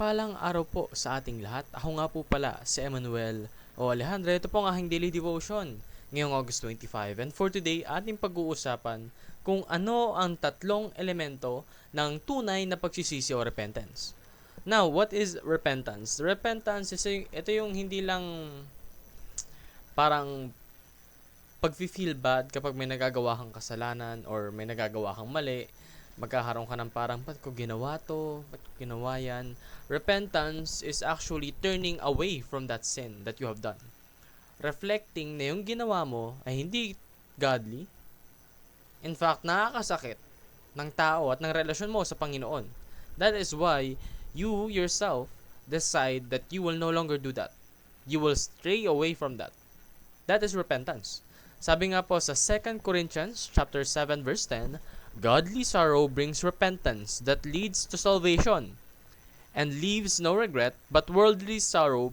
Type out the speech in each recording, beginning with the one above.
Mapagpalang araw po sa ating lahat. Ako nga po pala si Emmanuel o Alejandro. Ito po ang aking daily devotion ngayong August 25. And for today, ating pag-uusapan kung ano ang tatlong elemento ng tunay na pagsisisi o repentance. Now, what is repentance? Repentance is ito yung hindi lang parang pag-feel bad kapag may nagagawa kang kasalanan or may nagagawa kang mali. Magkakaroon ka ng parang, ba't ko ginawa to? Ba't ko ginawa yan? Repentance is actually turning away from that sin that you have done. Reflecting na yung ginawa mo ay hindi godly. In fact, nakakasakit ng tao at ng relasyon mo sa Panginoon. That is why you yourself decide that you will no longer do that. You will stray away from that. That is repentance. Sabi nga po sa 2 Corinthians chapter 7 verse 10, godly sorrow brings repentance that leads to salvation and leaves no regret, but worldly sorrow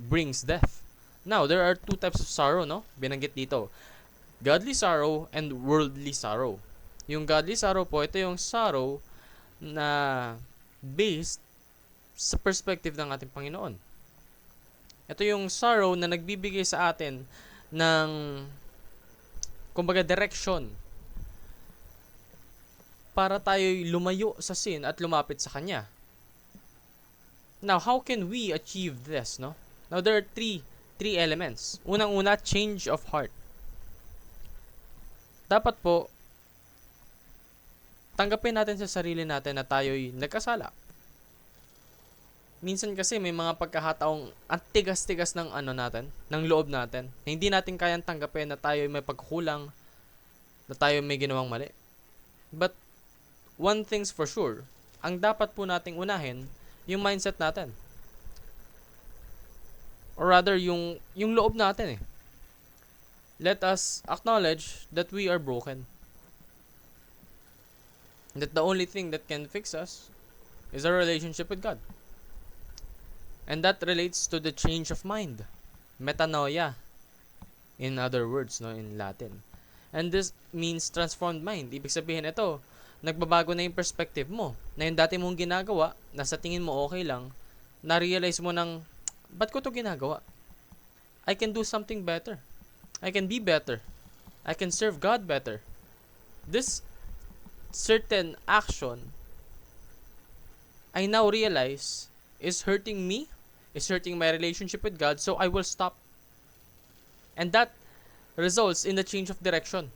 brings death. Now, there are two types of sorrow, no? Binanggit dito. Godly sorrow and worldly sorrow. Yung godly sorrow po, ito yung sorrow na based sa perspective ng ating Panginoon. Ito yung sorrow na nagbibigay sa atin ng kumbaga direction para tayo lumayo sa sin at lumapit sa Kanya. Now, how can we achieve this, no? Now, there are three elements. Unang-una, change of heart. Dapat po, tanggapin natin sa sarili natin na tayo'y nagkasala. Minsan kasi may mga pagkakataong ang tigas-tigas ng natin, ng loob natin, na hindi natin kayang tanggapin na tayo'y may pagkukulang, na tayo'y may ginawang mali. But one thing's for sure, ang dapat po nating unahin, yung mindset natin. Or rather, yung loob natin . Let us acknowledge that we are broken. That the only thing that can fix us is our relationship with God. And that relates to the change of mind. Metanoia, in other words, no, in Latin. And this means transformed mind. Ibig sabihin ito, nagbabago na yung perspective mo. Na yung dati mong ginagawa, na sa tingin mo okay lang, na-realize mo ng, ba't ko to ginagawa? I can do something better. I can be better. I can serve God better. This certain action, I now realize, is hurting me, is hurting my relationship with God, so I will stop. And that results in the change of direction.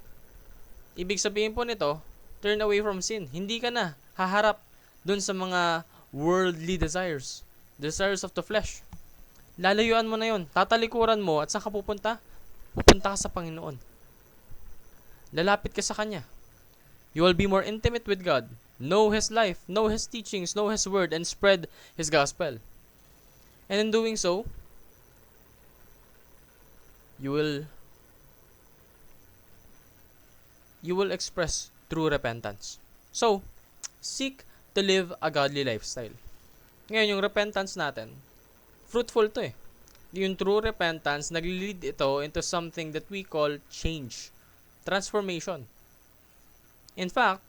Ibig sabihin po nito, turn away from sin. Hindi ka na haharap dun sa mga worldly desires. Desires of the flesh. Lalayuan mo na yun. Tatalikuran mo at saan ka pupunta? Pupunta ka sa Panginoon. Lalapit ka sa Kanya. You will be more intimate with God. Know His life, know His teachings, know His word, and spread His gospel. And in doing so, you will express true repentance. So, seek to live a godly lifestyle. Ngayon, yung repentance natin, fruitful to . Yung true repentance, nag-lead ito into something that we call change, transformation. In fact,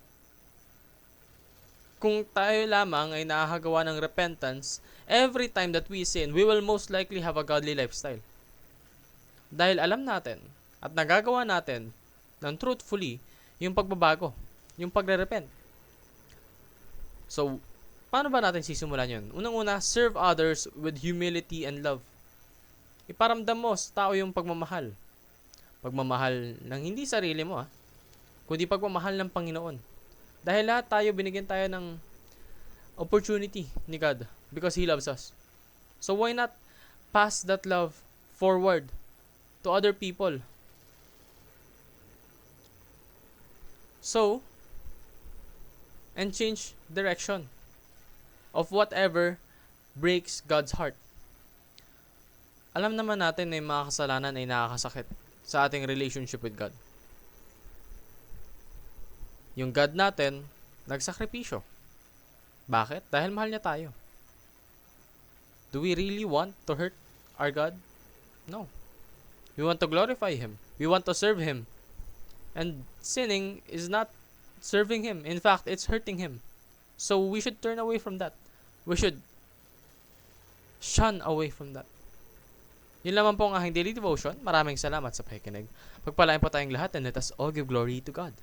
kung tayo lamang ay nakakagawa ng repentance, every time that we sin, we will most likely have a godly lifestyle. Dahil alam natin at nagagawa natin ng truthfully yung pagbabago, yung pagre-repent. So, paano ba natin sisimulan yun? Unang-una, serve others with humility and love. Iparamdam mo sa tao yung pagmamahal. Pagmamahal ng hindi sarili mo, kundi pagmamahal ng Panginoon. Dahil lahat tayo, binigyan tayo ng opportunity ni God because He loves us. So why not pass that love forward to other people? So, and change direction of whatever breaks God's heart. Alam naman natin na yung mga kasalanan ay nakakasakit sa ating relationship with God. Yung God natin, nagsakripisyo. Bakit? Dahil mahal niya tayo. Do we really want to hurt our God? No. We want to glorify Him. We want to serve Him. And sinning is not serving Him. In fact, it's hurting Him. So we should turn away from that. We should Shun away from that. Yun lamang po ang aking daily devotion. Maraming salamat sa pakikinig. Pagpalain po tayong lahat and let us all give glory to God.